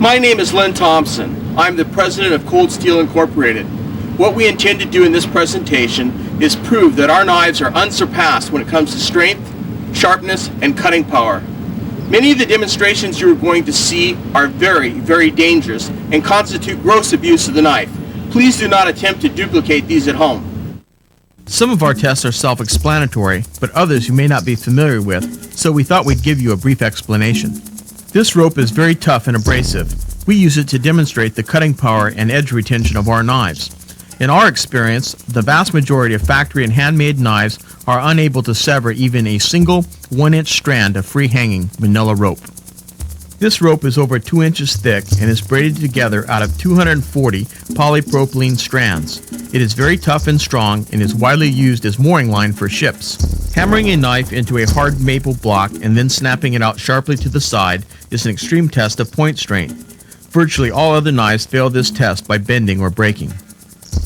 My name is Len Thompson. I'm the president of Cold Steel Incorporated. What we intend to do in this presentation is prove that our knives are unsurpassed when it comes to strength, sharpness, and cutting power. Many of the demonstrations you are going to see are very, very dangerous and constitute gross abuse of the knife. Please do not attempt to duplicate these at home. Some of our tests are self-explanatory, but others you may not be familiar with, so we thought we'd give you a brief explanation. This rope is very tough and abrasive. We use it to demonstrate the cutting power and edge retention of our knives. In our experience, the vast majority of factory and handmade knives are unable to sever even a single 1-inch strand of free-hanging manila rope. This rope is over 2 inches thick and is braided together out of 240 polypropylene strands. It is very tough and strong and is widely used as mooring line for ships. Hammering a knife into a hard maple block and then snapping it out sharply to the side is an extreme test of point strength. Virtually all other knives fail this test by bending or breaking.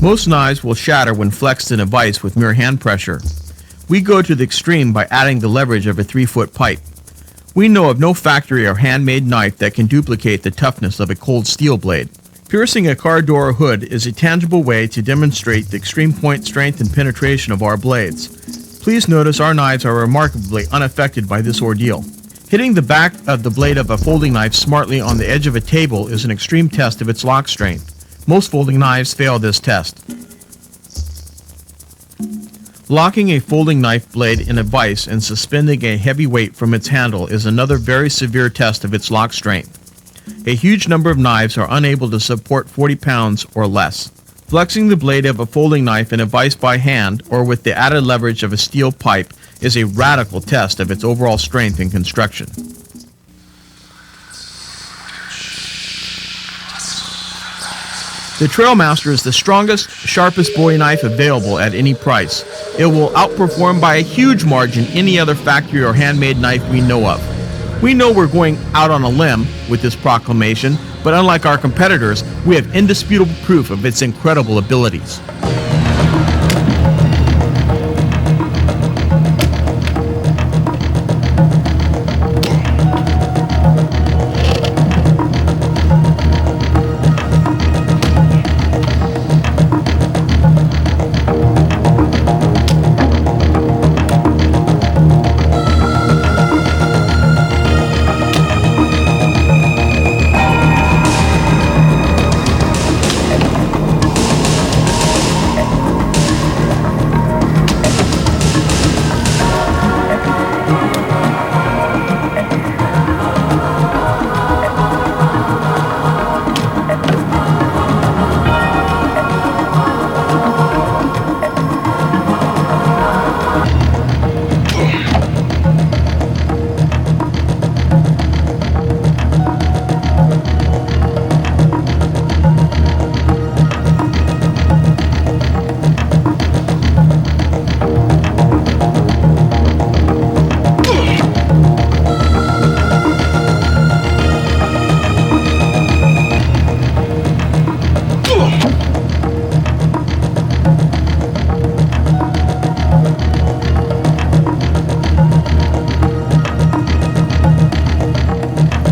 Most knives will shatter when flexed in a vise with mere hand pressure. We go to the extreme by adding the leverage of a 3-foot pipe. We know of no factory or handmade knife that can duplicate the toughness of a cold steel blade. Piercing a car door or hood is a tangible way to demonstrate the extreme point strength and penetration of our blades. Please notice our knives are remarkably unaffected by this ordeal. Hitting the back of the blade of a folding knife smartly on the edge of a table is an extreme test of its lock strength. Most folding knives fail this test. Locking a folding knife blade in a vise and suspending a heavy weight from its handle is another very severe test of its lock strength. A huge number of knives are unable to support 40 pounds or less. Flexing the blade of a folding knife in a vise by hand or with the added leverage of a steel pipe is a radical test of its overall strength and construction. The Trailmaster is the strongest, sharpest bowie knife available at any price. It will outperform by a huge margin any other factory or handmade knife we know of. We know we're going out on a limb with this proclamation, but unlike our competitors, we have indisputable proof of its incredible abilities.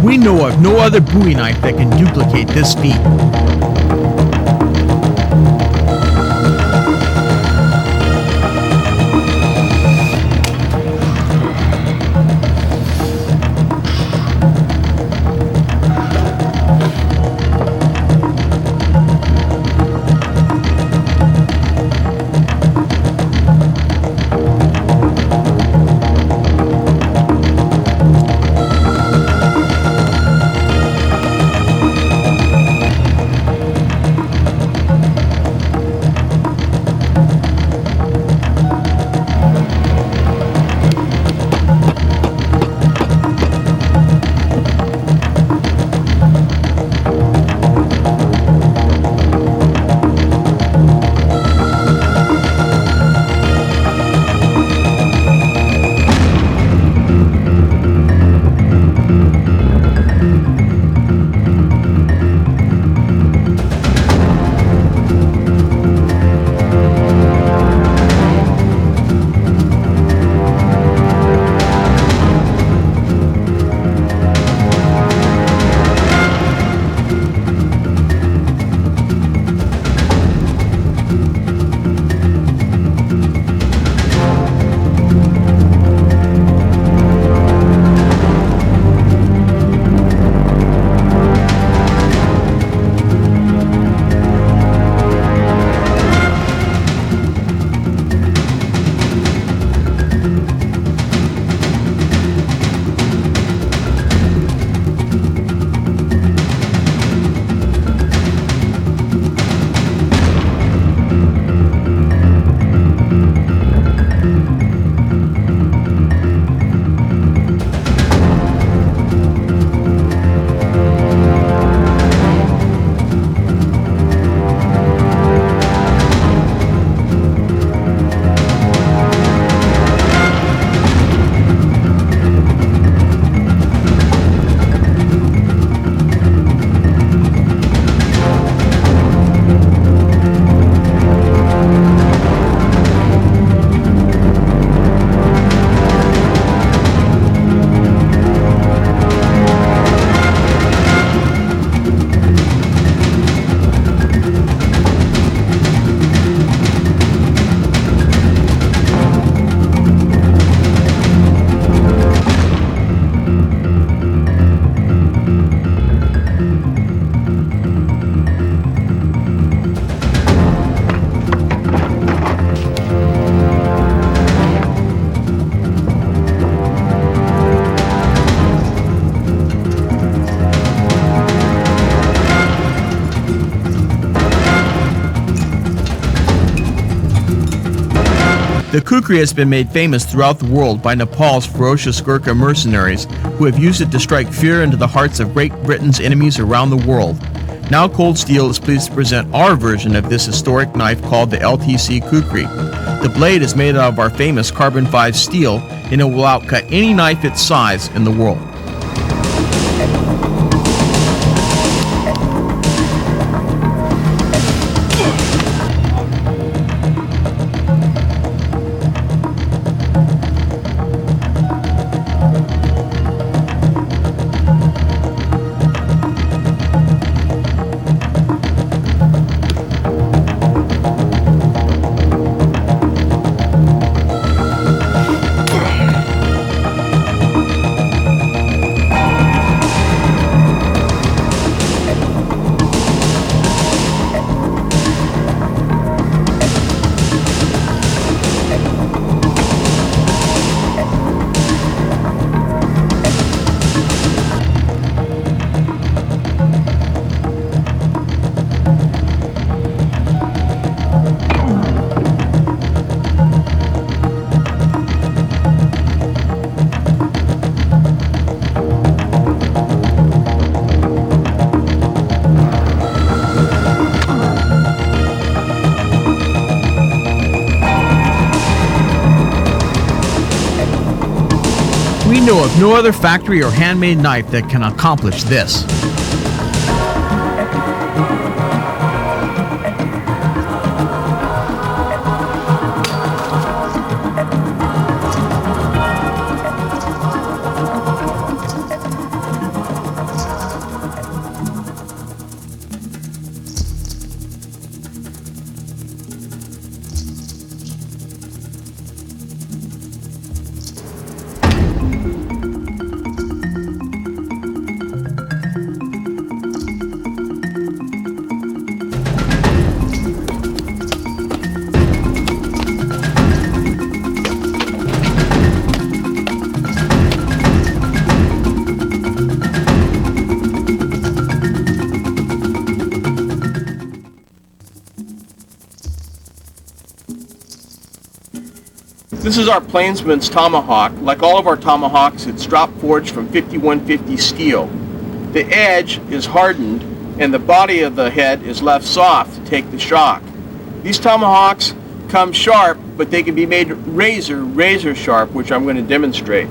We know of no other bowie knife that can duplicate this feat. The kukri has been made famous throughout the world by Nepal's ferocious Gurkha mercenaries who have used it to strike fear into the hearts of Great Britain's enemies around the world. Now Cold Steel is pleased to present our version of this historic knife called the LTC Kukri. The blade is made out of our famous carbon 5 steel and it will outcut any knife its size in the world. We know of no other factory or handmade knife that can accomplish this. This is our Plainsman's tomahawk. Like all of our tomahawks, it's drop forged from 5150 steel. The edge is hardened and the body of the head is left soft to take the shock. These tomahawks come sharp, but they can be made razor sharp, which I'm going to demonstrate.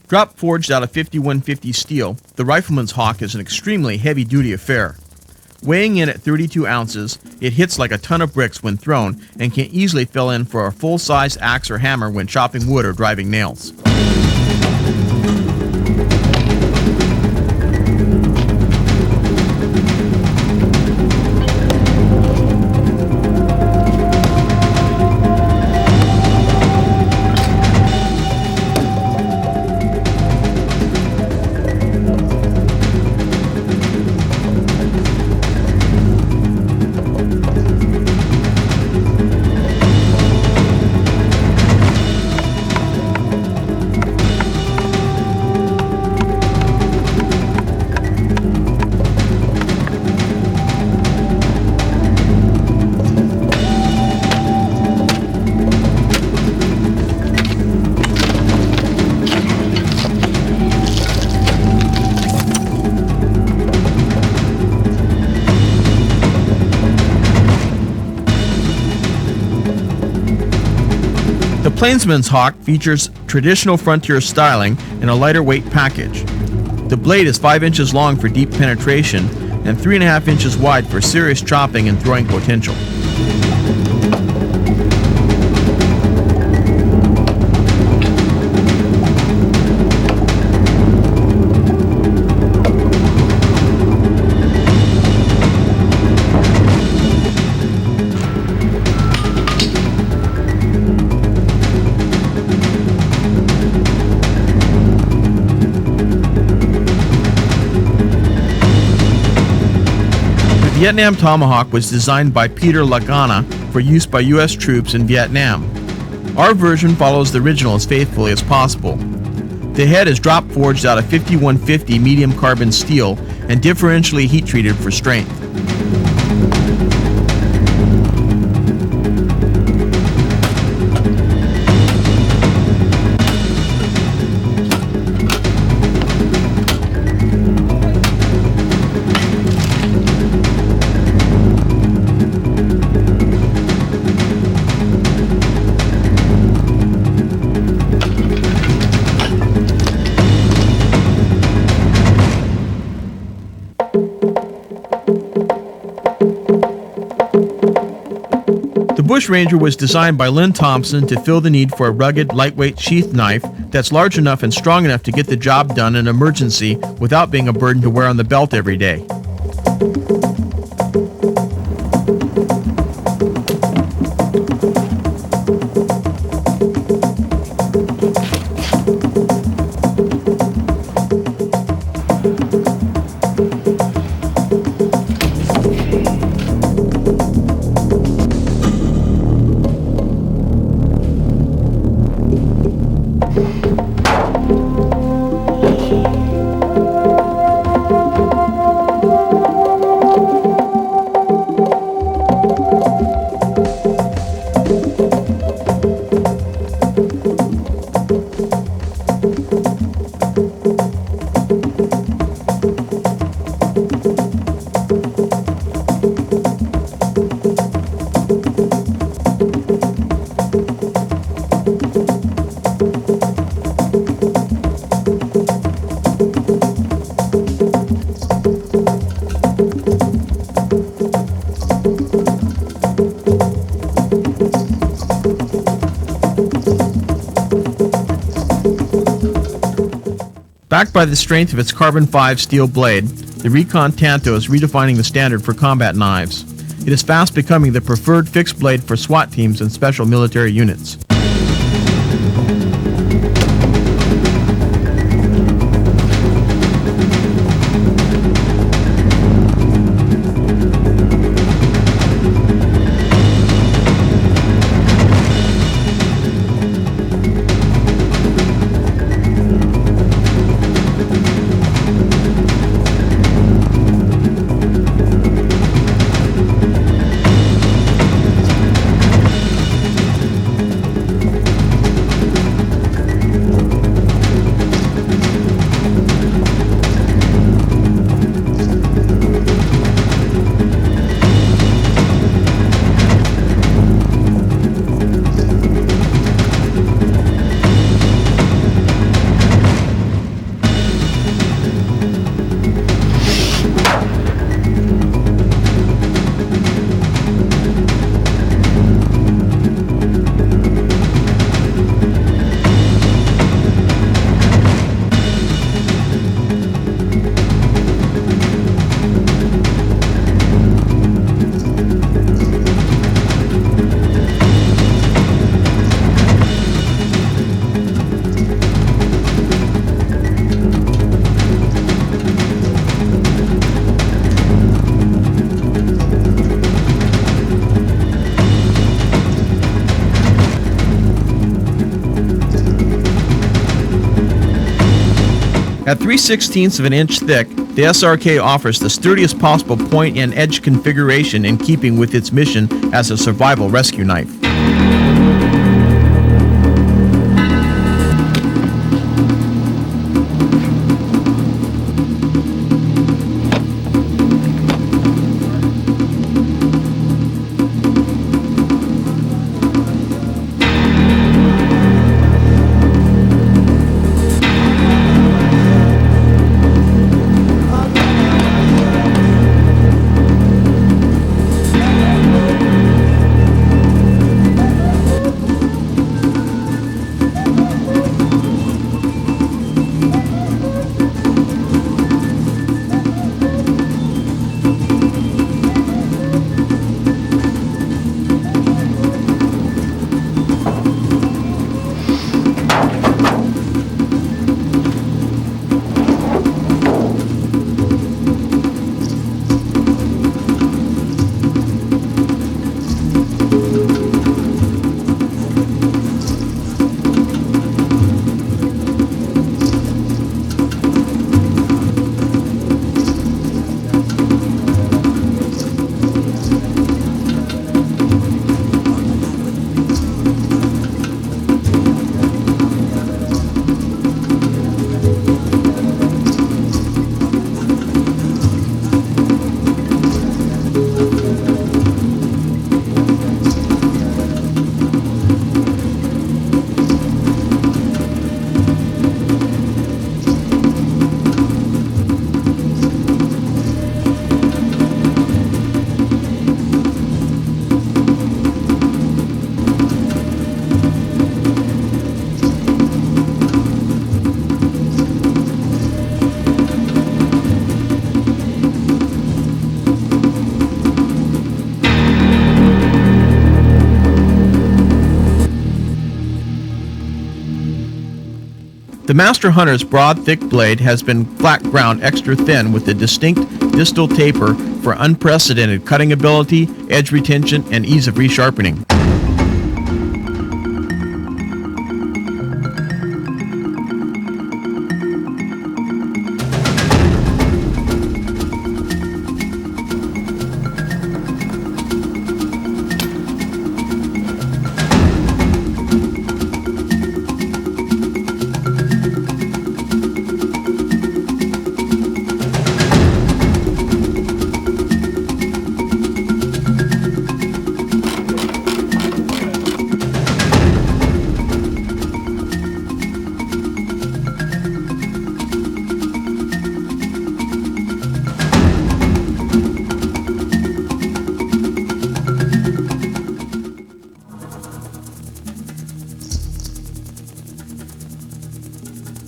Drop forged out of 5150 steel, the Rifleman's Hawk is an extremely heavy-duty affair. Weighing in at 32 ounces, it hits like a ton of bricks when thrown and can easily fill in for a full-size axe or hammer when chopping wood or driving nails. The Plainsman's Hawk features traditional frontier styling in a lighter weight package. The blade is 5 inches long for deep penetration and 3.5 inches wide for serious chopping and throwing potential. The Vietnam Tomahawk was designed by Peter Lagana for use by U.S. troops in Vietnam. Our version follows the original as faithfully as possible. The head is drop forged out of 5150 medium carbon steel and differentially heat treated for strength. The Bush Ranger was designed by Lynn Thompson to fill the need for a rugged, lightweight sheath knife that's large enough and strong enough to get the job done in an emergency without being a burden to wear on the belt every day. Backed by the strength of its carbon 5 steel blade, the Recon Tanto is redefining the standard for combat knives. It is fast becoming the preferred fixed blade for SWAT teams and special military units. At 3/16 of an inch thick, the SRK offers the sturdiest possible point and edge configuration in keeping with its mission as a survival rescue knife. The Master Hunter's broad, thick blade has been flat ground extra thin with a distinct distal taper for unprecedented cutting ability, edge retention, and ease of resharpening.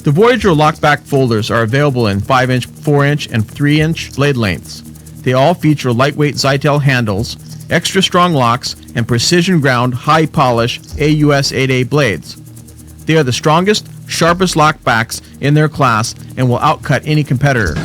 The Voyager lockback folders are available in 5-inch, 4-inch, and 3-inch blade lengths. They all feature lightweight Zytel handles, extra strong locks, and precision ground, high polish AUS 8A blades. They are the strongest, sharpest lockbacks in their class and will outcut any competitor.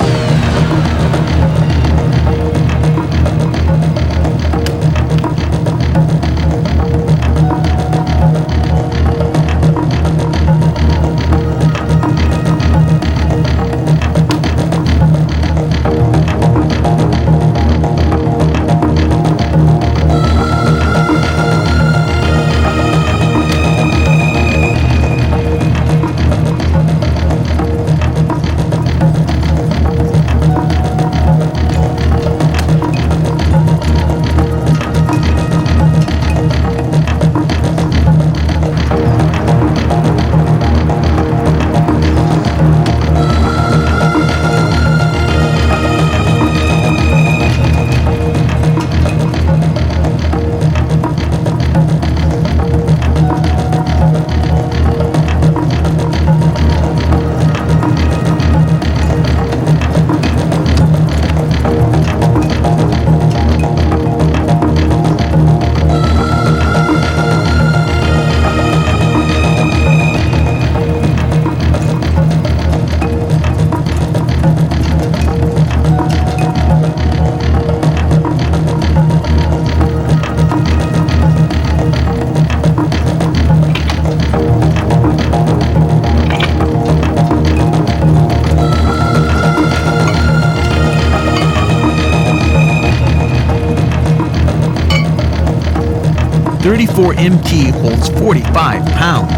.34 MT holds 45 pounds.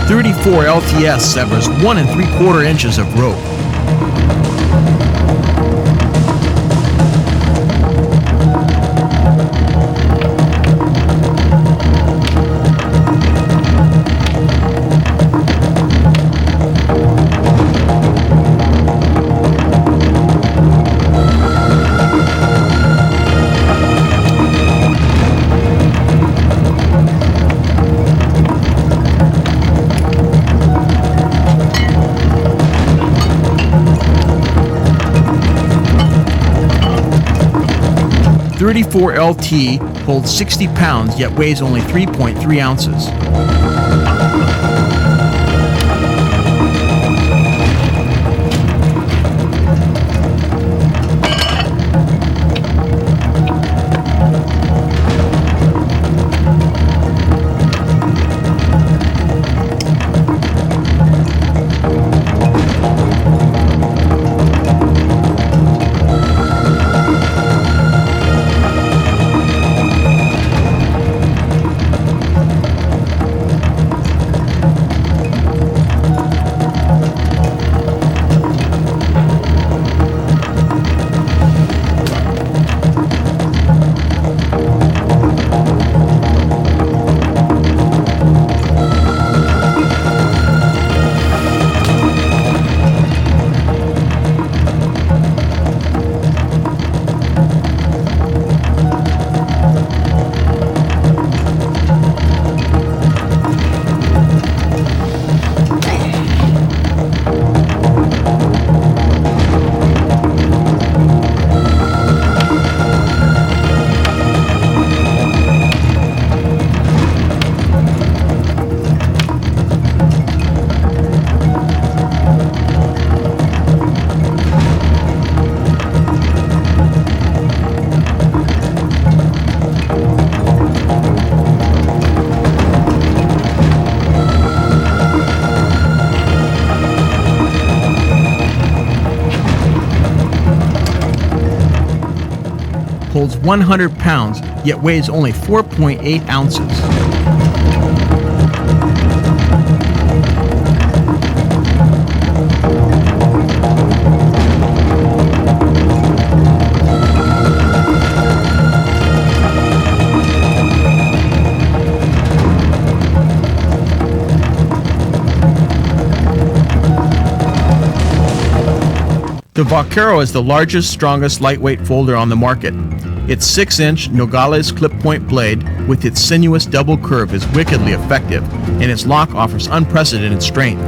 .34 LTS severs 1 3/4 inches of rope. .34 LT holds 60 pounds yet weighs only 3.3 ounces. Holds 100 pounds, yet weighs only 4.8 ounces. The Vaquero is the largest, strongest lightweight folder on the market. Its 6-inch Nogales clip-point blade with its sinuous double curve is wickedly effective, and its lock offers unprecedented strength.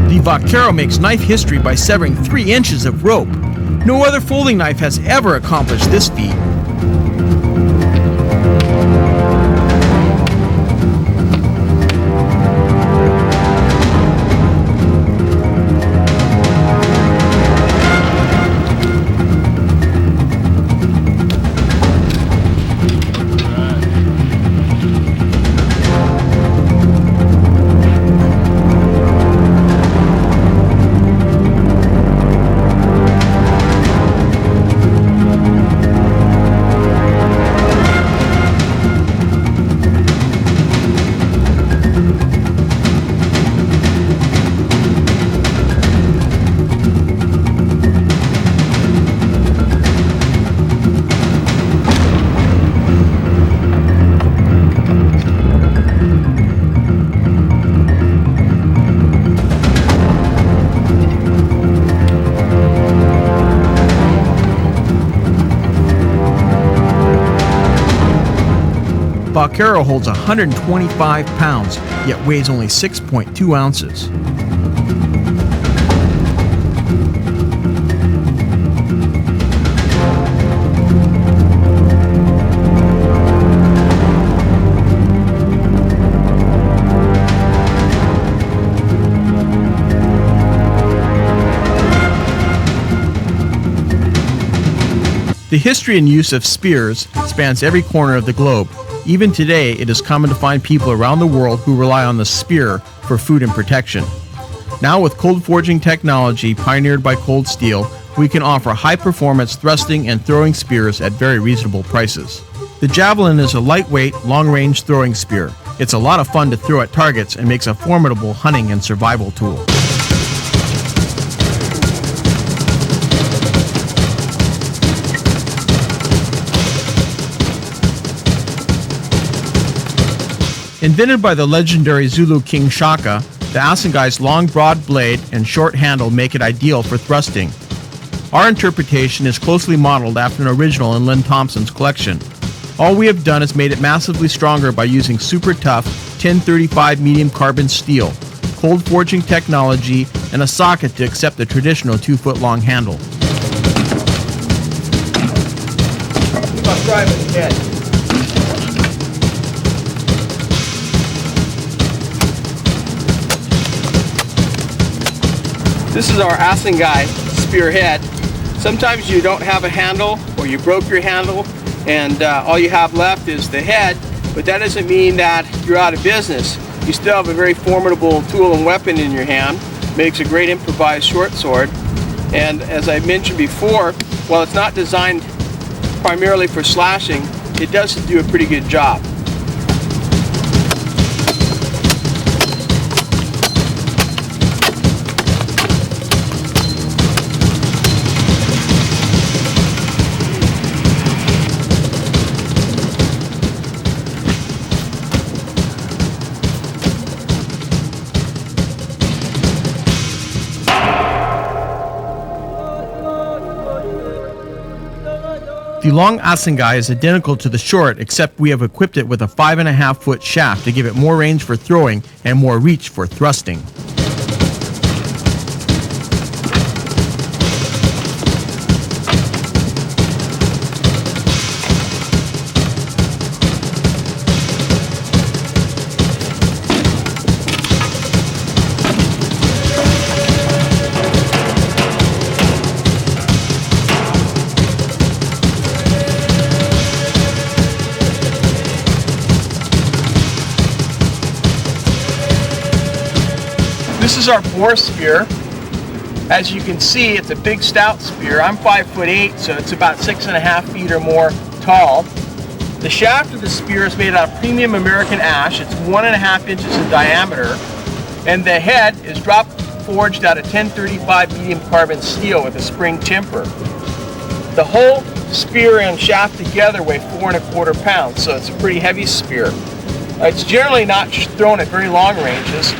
The Vaquero makes knife history by severing 3 inches of rope. No other folding knife has ever accomplished this feat. Vaquero holds 125 pounds, yet weighs only 6.2 ounces. The history and use of spears spans every corner of the globe. Even today, it is common to find people around the world who rely on the spear for food and protection. Now, with cold forging technology pioneered by Cold Steel, we can offer high-performance thrusting and throwing spears at very reasonable prices. The javelin is a lightweight, long-range throwing spear. It's a lot of fun to throw at targets and makes a formidable hunting and survival tool. Invented by the legendary Zulu king Shaka, the assegai's long, broad blade and short handle make it ideal for thrusting. Our interpretation is closely modeled after an original in Lynn Thompson's collection. All we have done is made it massively stronger by using super tough 1035 medium carbon steel, cold forging technology, and a socket to accept the traditional 2-foot-long handle. You must drive it ahead. This is our assegai spearhead. Sometimes you don't have a handle or you broke your handle and all you have left is the head, but that doesn't mean that you're out of business. You still have a very formidable tool and weapon in your hand. Makes a great improvised short sword. And as I mentioned before, while it's not designed primarily for slashing, it does do a pretty good job. The long assegai is identical to the short, except we have equipped it with a 5.5-foot shaft to give it more range for throwing and more reach for thrusting. This is our boar spear. As you can see, it's a big stout spear. I'm 5'8", so it's about 6.5 feet or more tall. The shaft of the spear is made out of premium American ash. It's 1.5 inches in diameter, and the head is drop forged out of 1035 medium carbon steel with a spring temper. The whole spear and shaft together weigh 4.25 pounds, so it's a pretty heavy spear. It's generally not thrown at very long ranges.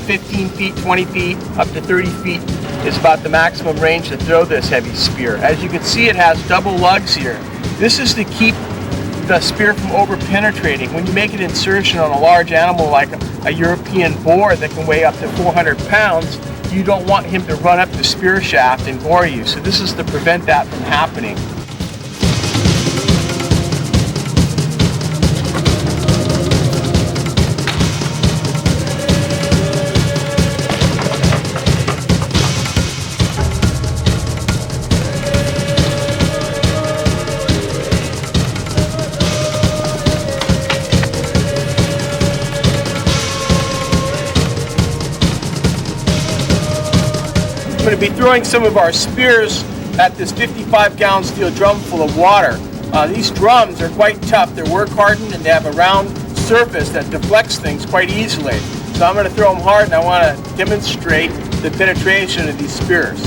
15 feet, 20 feet, up to 30 feet is about the maximum range to throw this heavy spear. As you can see, it has double lugs here. This is to keep the spear from over-penetrating. When you make an insertion on a large animal like a European boar that can weigh up to 400 pounds, you don't want him to run up the spear shaft and gore you. So this is to prevent that from happening. I'm going to be throwing some of our spears at this 55-gallon steel drum full of water. These drums are quite tough. They're work hardened and they have a round surface that deflects things quite easily. So I'm going to throw them hard, and I want to demonstrate the penetration of these spears.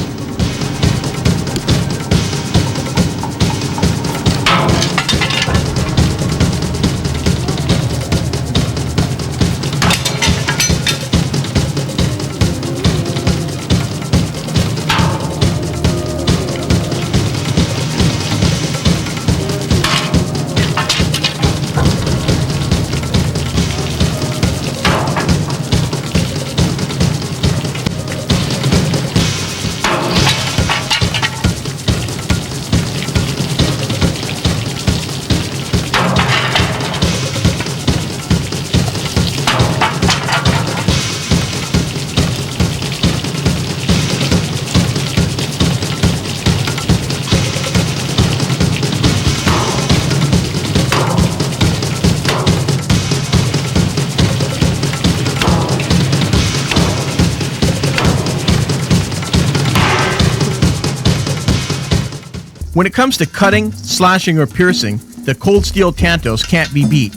When it comes to cutting, slashing, or piercing, the cold steel Tantos can't be beat.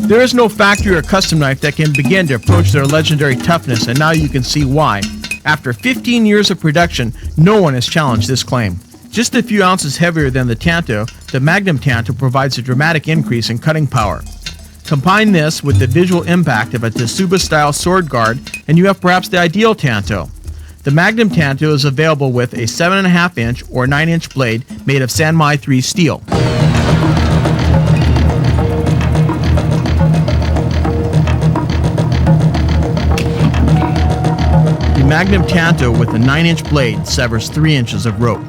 There is no factory or custom knife that can begin to approach their legendary toughness, and now you can see why. After 15 years of production, no one has challenged this claim. Just a few ounces heavier than the Tanto, the Magnum Tanto provides a dramatic increase in cutting power. Combine this with the visual impact of a Tsuba-style sword guard, and you have perhaps the ideal Tanto. The Magnum Tanto is available with a 7.5-inch or 9-inch blade made of Sanmai 3 steel. The Magnum Tanto with a 9-inch blade severs 3 inches of rope.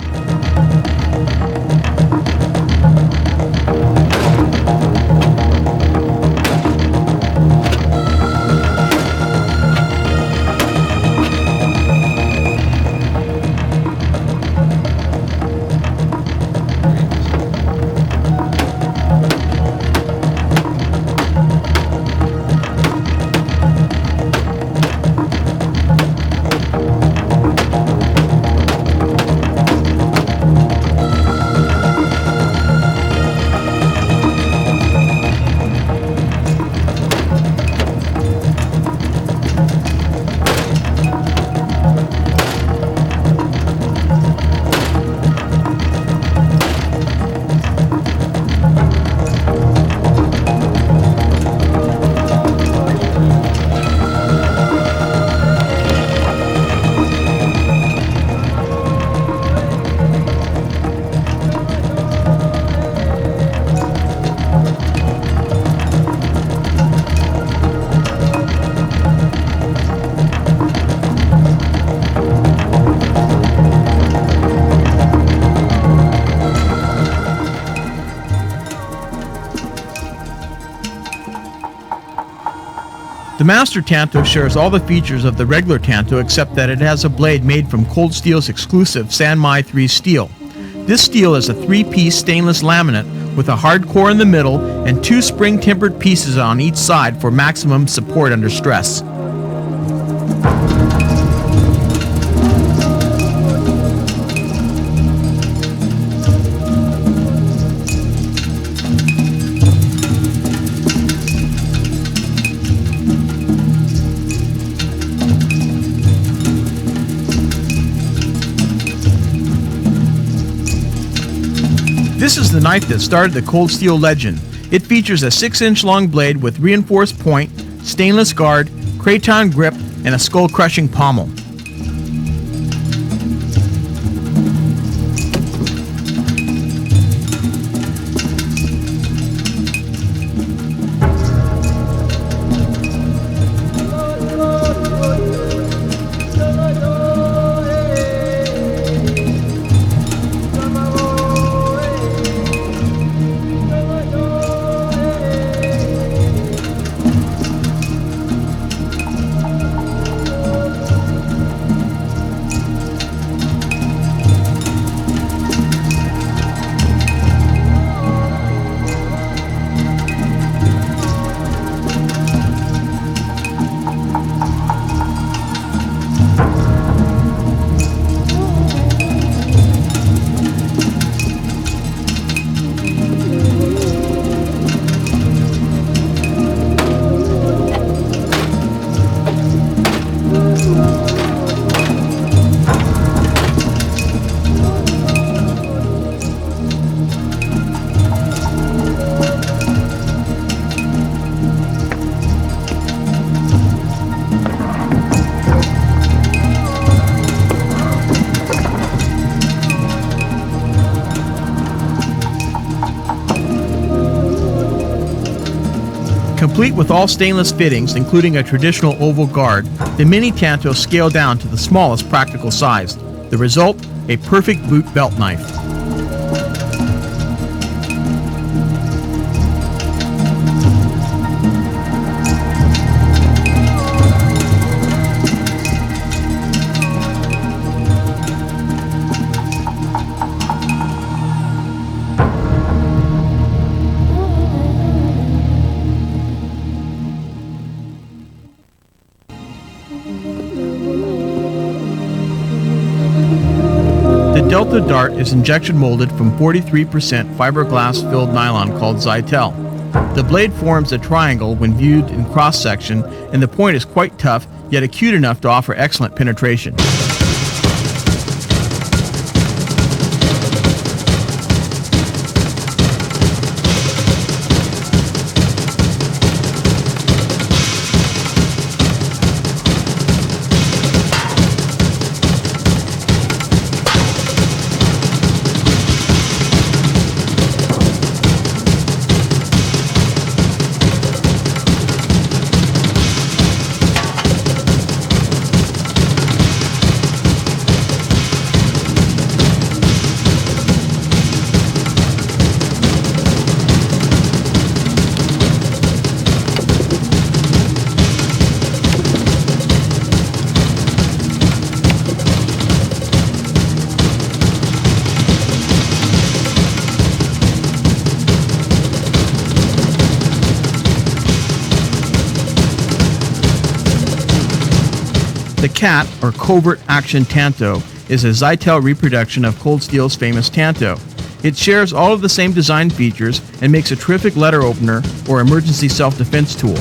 The Master Tanto shares all the features of the regular Tanto except that it has a blade made from Cold Steel's exclusive Sanmai 3 steel. This steel is a 3-piece stainless laminate with a hard core in the middle and 2 spring-tempered pieces on each side for maximum support under stress. This is the knife that started the Cold Steel legend. It features a 6-inch long blade with reinforced point, stainless guard, craton grip, and a skull-crushing pommel. Complete with all stainless fittings, including a traditional oval guard, the Mini Tanto scaled down to the smallest practical size. The result? A perfect boot belt knife. The Delta Dart is injection molded from 43% fiberglass filled nylon called Zytel. The blade forms a triangle when viewed in cross-section, and the point is quite tough, yet acute enough to offer excellent penetration. The CAT, or Covert Action Tanto, is a Zytel reproduction of Cold Steel's famous Tanto. It shares all of the same design features and makes a terrific letter opener or emergency self-defense tool.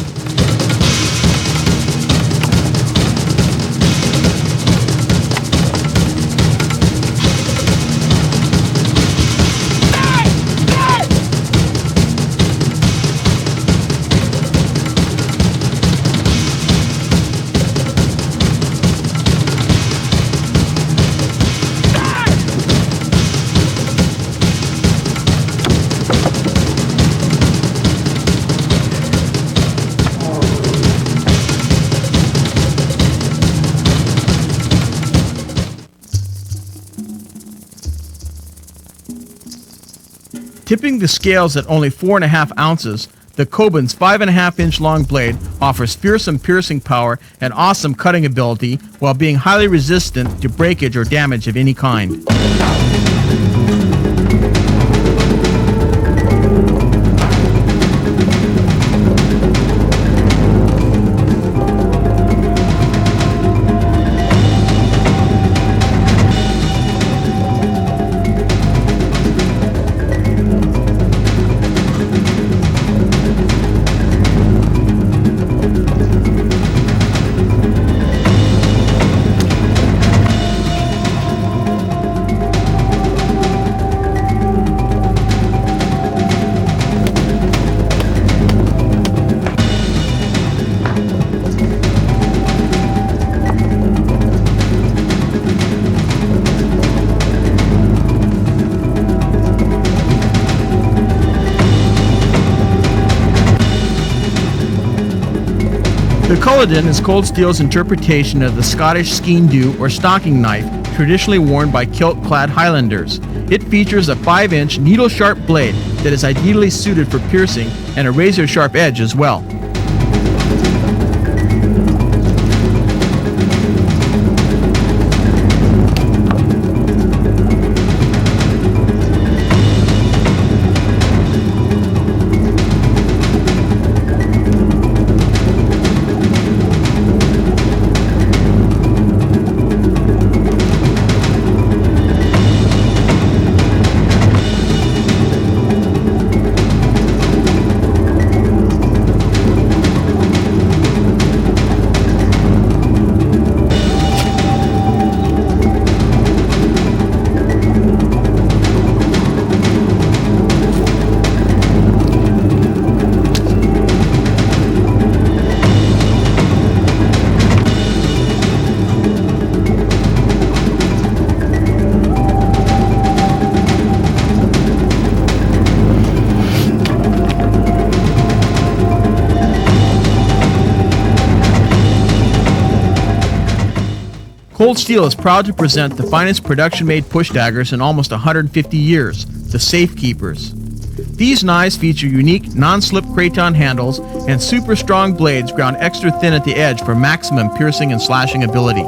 Tipping the scales at only 4.5 ounces, the Kobin's 5.5-inch long blade offers fearsome piercing power and awesome cutting ability while being highly resistant to breakage or damage of any kind. The Culloden is Cold Steel's interpretation of the Scottish skene-dhu or stocking knife traditionally worn by kilt-clad Highlanders. It features a 5-inch needle-sharp blade that is ideally suited for piercing and a razor-sharp edge as well. Cold Steel is proud to present the finest production-made push daggers in almost 150 years, the Safekeepers. These knives feature unique non-slip craton handles and super strong blades ground extra thin at the edge for maximum piercing and slashing ability.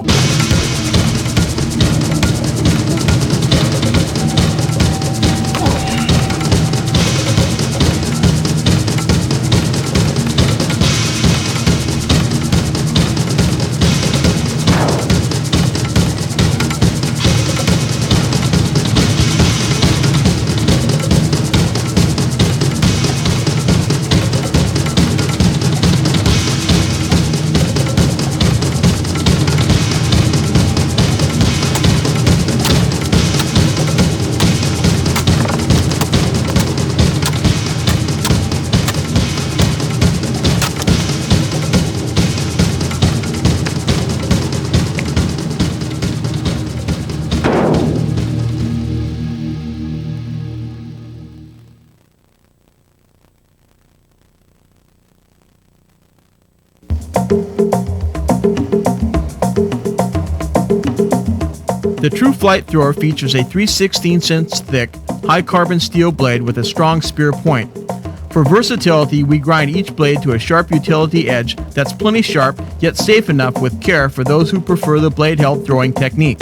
The True Flight Thrower features a 3/16" thick, high-carbon steel blade with a strong spear point. For versatility, we grind each blade to a sharp utility edge that's plenty sharp, yet safe enough with care for those who prefer the blade-held throwing technique.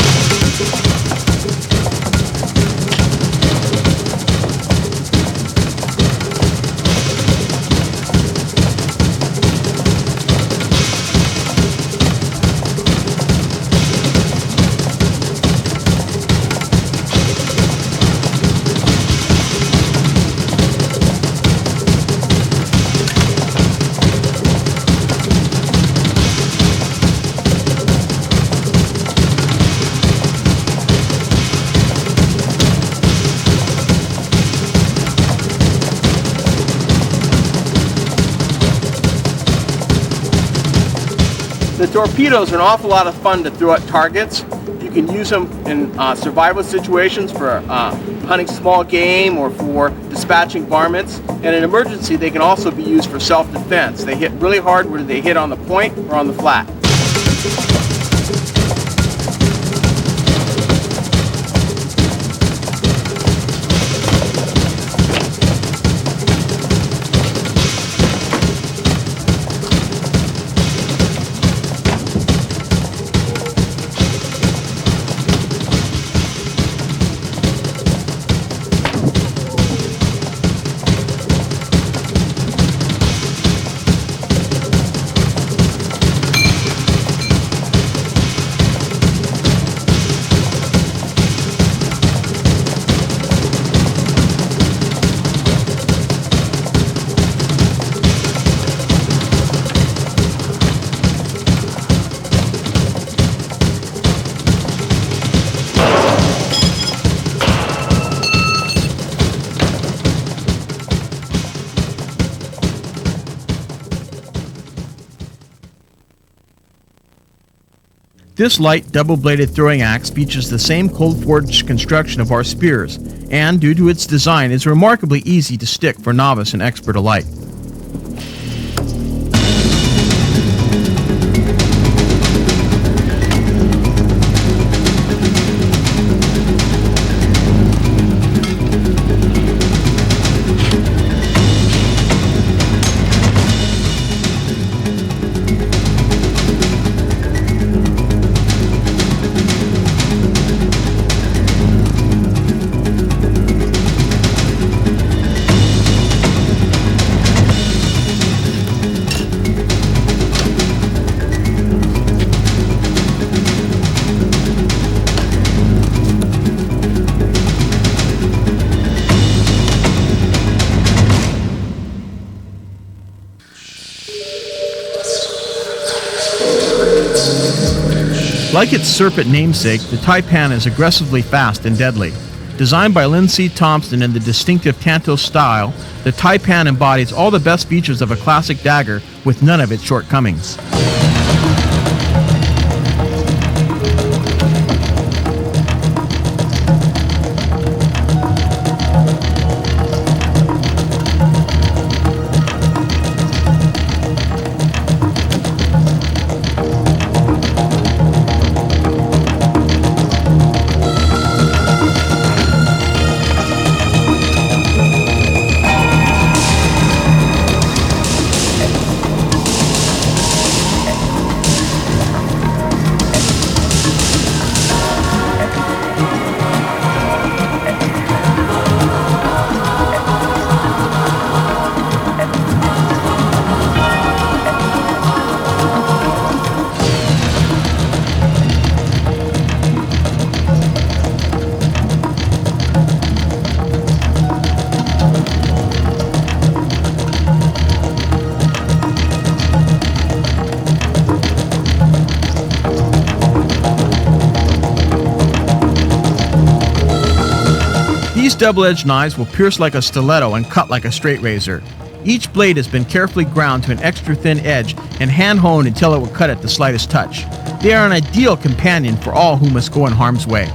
The torpedoes are an awful lot of fun to throw at targets. You can use them in survival situations for hunting small game or for dispatching varmints. And in an emergency, they can also be used for self-defense. They hit really hard whether they hit on the point or on the flat. This light, double-bladed throwing axe features the same cold-forged construction of our spears, and due to its design is remarkably easy to stick for novice and expert alike. Like its serpent namesake, the taipan is aggressively fast and deadly. Designed by Lynn C. Thompson in the distinctive Tanto style, the taipan embodies all the best features of a classic dagger with none of its shortcomings. These double-edged knives will pierce like a stiletto and cut like a straight razor. Each blade has been carefully ground to an extra thin edge and hand-honed until it will cut at the slightest touch. They are an ideal companion for all who must go in harm's way.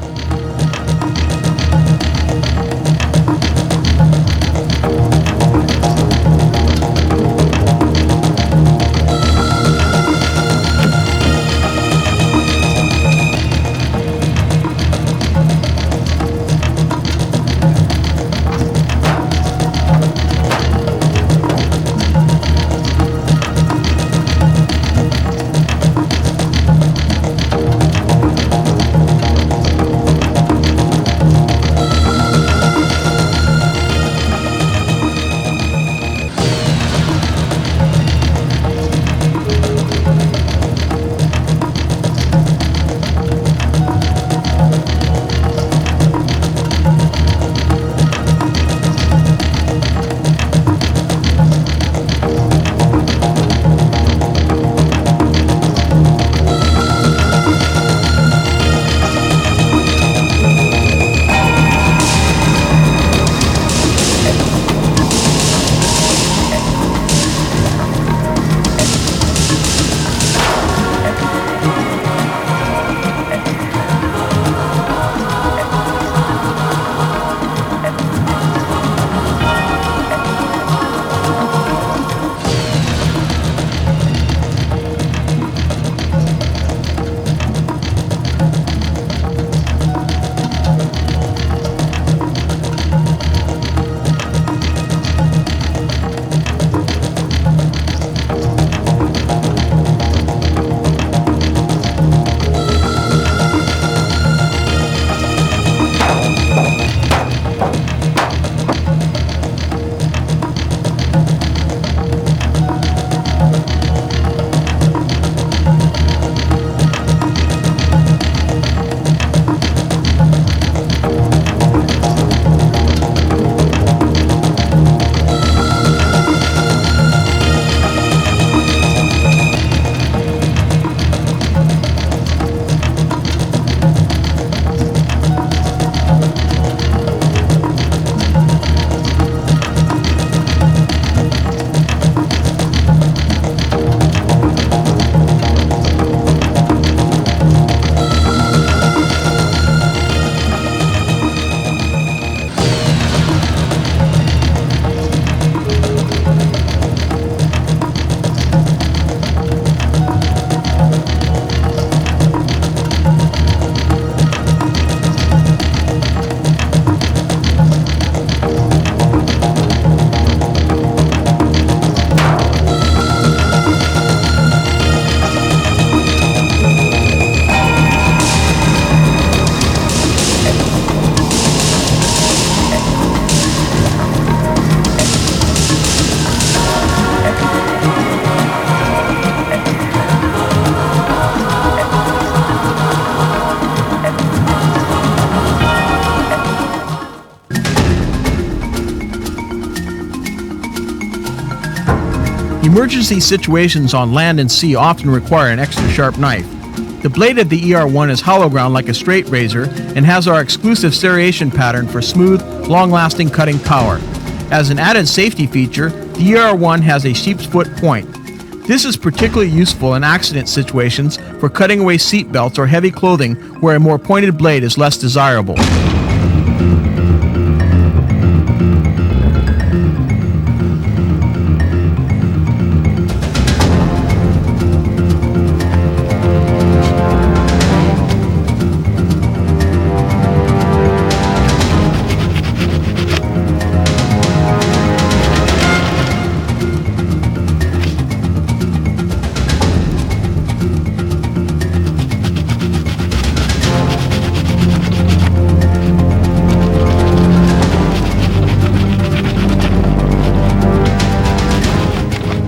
Emergency situations on land and sea often require an extra sharp knife. The blade of the ER1 is hollow ground like a straight razor and has our exclusive serration pattern for smooth, long-lasting cutting power. As an added safety feature, the ER1 has a sheep's foot point. This is particularly useful in accident situations for cutting away seat belts or heavy clothing where a more pointed blade is less desirable.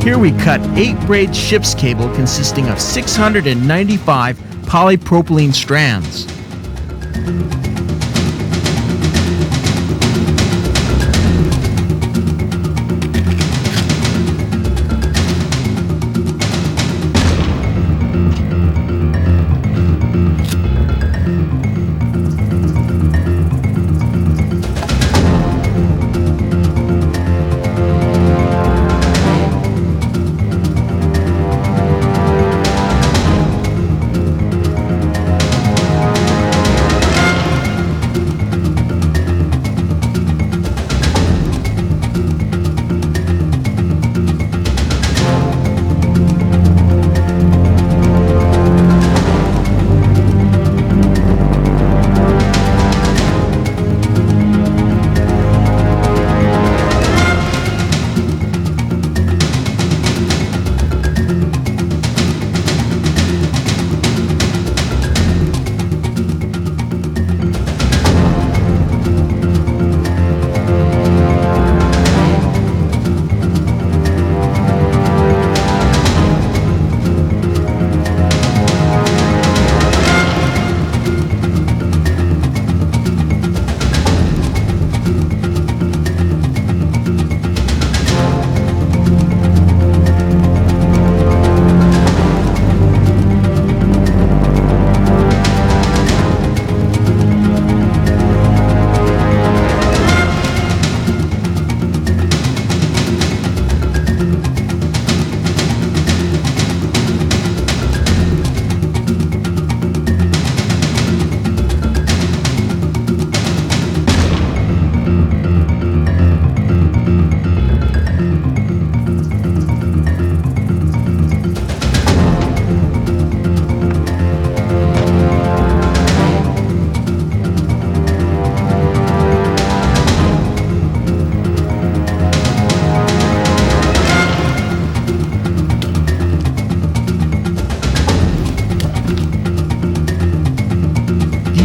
Here we cut 8-braid ship's cable consisting of 695 polypropylene strands.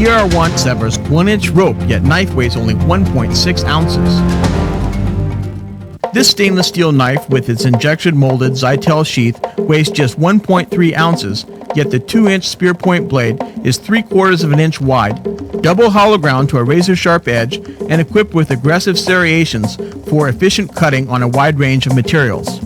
ER1 severs 1-inch rope, yet knife weighs only 1.6 ounces. This stainless steel knife with its injection molded Zytel sheath weighs just 1.3 ounces, yet the 2-inch spear point blade is 3/4 of an inch wide, double hollow ground to a razor sharp edge, and equipped with aggressive serrations for efficient cutting on a wide range of materials.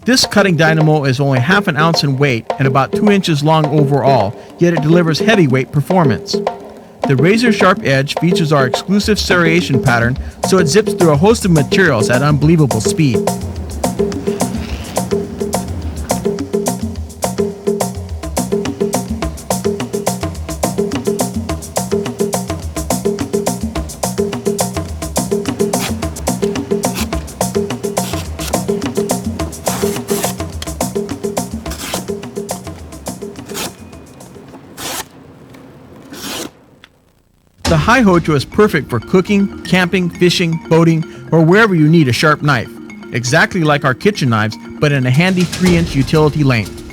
This cutting dynamo is only half an ounce in weight and about 2 inches long overall, yet it delivers heavyweight performance. The razor-sharp edge features our exclusive serration pattern, so it zips through a host of materials at unbelievable speed. The High Hojo is perfect for cooking, camping, fishing, boating, or wherever you need a sharp knife. Exactly like our kitchen knives, but in a handy 3-inch utility length.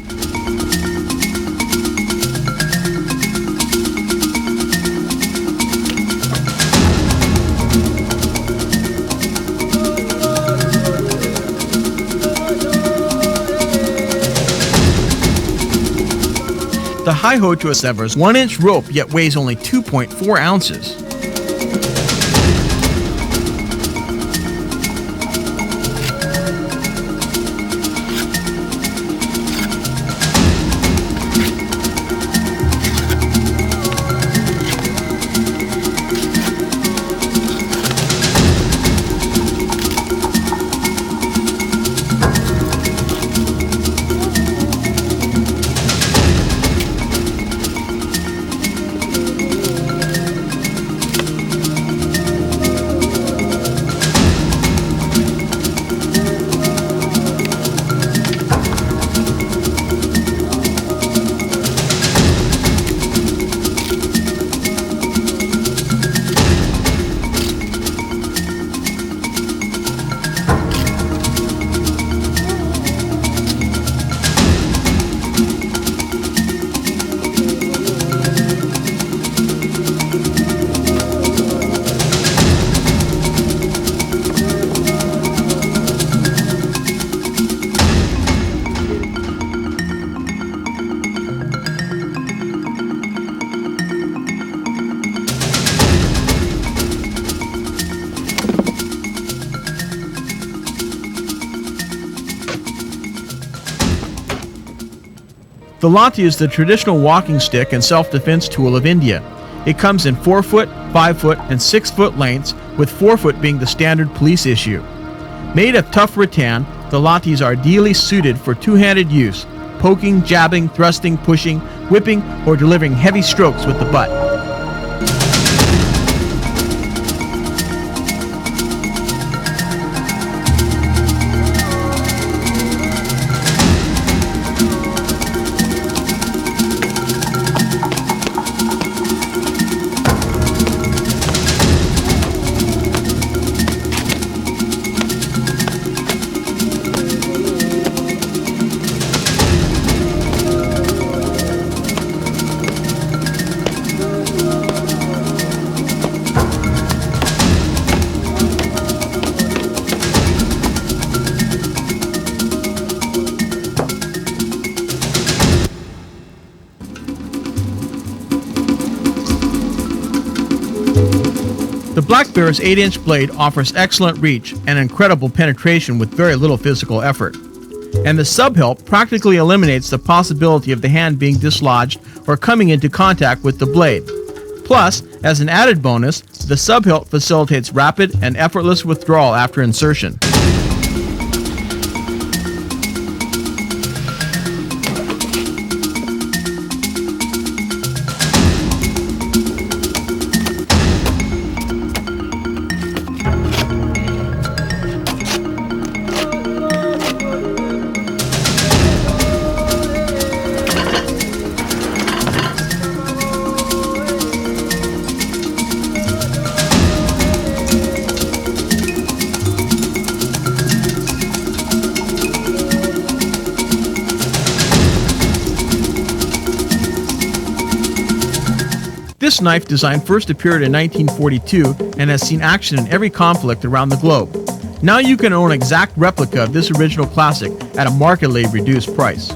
The High Hojo severs 1-inch rope yet weighs only 2.4 ounces. The Lati is the traditional walking stick and self-defense tool of India. It comes in 4-foot, 5-foot, and 6-foot lengths, with 4-foot being the standard police issue. Made of tough rattan, the Latis are ideally suited for two-handed use, poking, jabbing, thrusting, pushing, whipping, or delivering heavy strokes with the butt. The Black Bear's 8-inch blade offers excellent reach and incredible penetration with very little physical effort. And the subhilt practically eliminates the possibility of the hand being dislodged or coming into contact with the blade. Plus, as an added bonus, the subhilt facilitates rapid and effortless withdrawal after insertion. This knife design first appeared in 1942 and has seen action in every conflict around the globe. Now you can own an exact replica of this original classic at a markedly reduced price.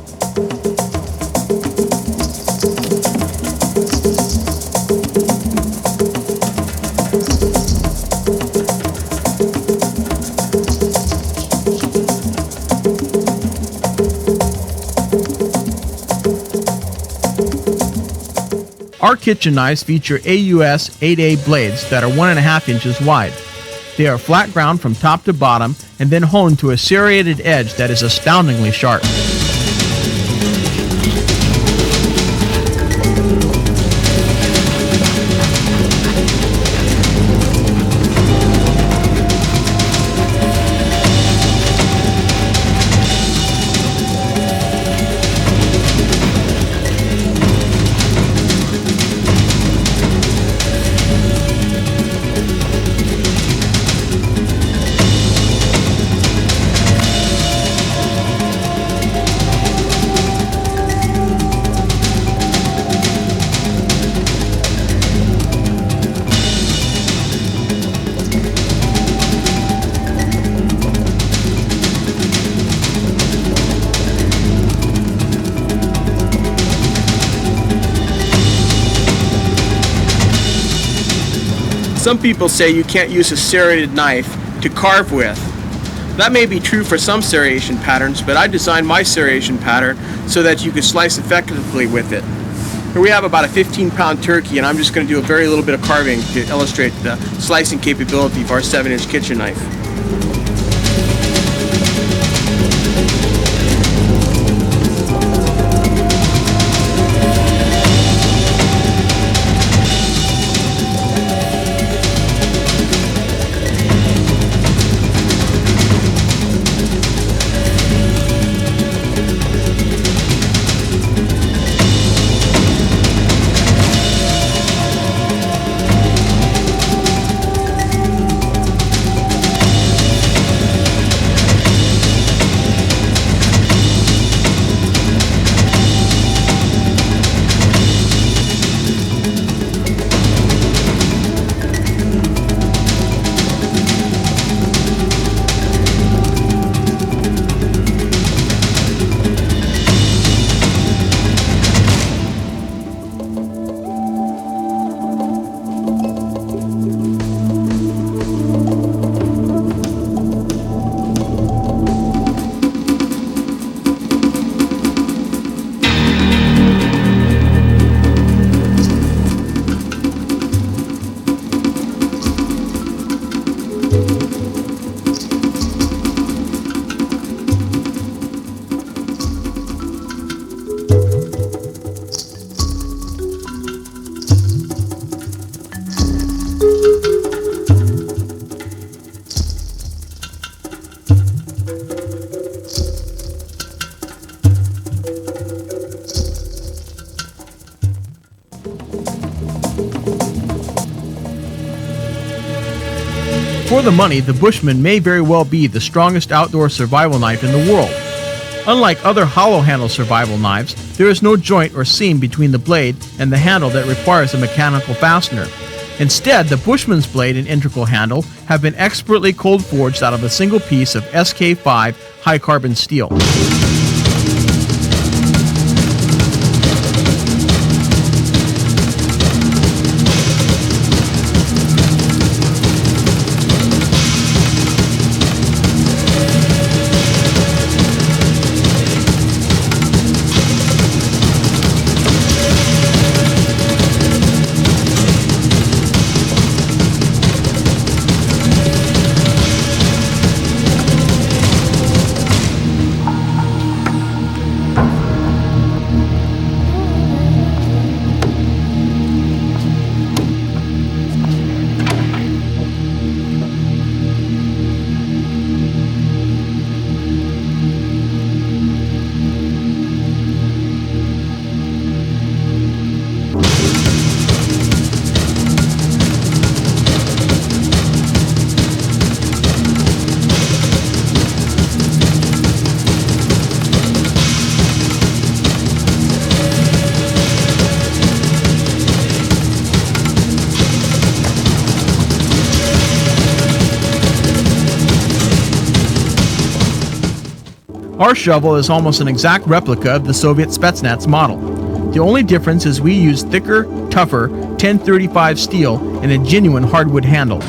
Our kitchen knives feature AUS 8A blades that are 1.5 inches wide. They are flat ground from top to bottom and then honed to a serrated edge that is astoundingly sharp. Some people say you can't use a serrated knife to carve with. That may be true for some serration patterns, but I designed my serration pattern so that you could slice effectively with it. Here we have about a 15-pound turkey, and I'm just going to do a very little bit of carving to illustrate the slicing capability of our 7-inch kitchen knife. For the money, the Bushman may very well be the strongest outdoor survival knife in the world. Unlike other hollow handle survival knives, there is no joint or seam between the blade and the handle that requires a mechanical fastener. Instead, the Bushman's blade and integral handle have been expertly cold forged out of a single piece of SK5 high carbon steel. Our shovel is almost an exact replica of the Soviet Spetsnaz model. The only difference is we use thicker, tougher 1035 steel and a genuine hardwood handle.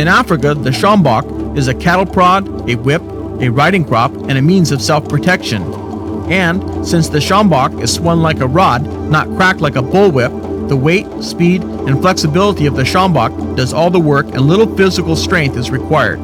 In Africa, the sjambok is a cattle prod, a whip, a riding crop, and a means of self-protection. And, since the sjambok is swung like a rod, not cracked like a bullwhip, the weight, speed, and flexibility of the sjambok does all the work and little physical strength is required.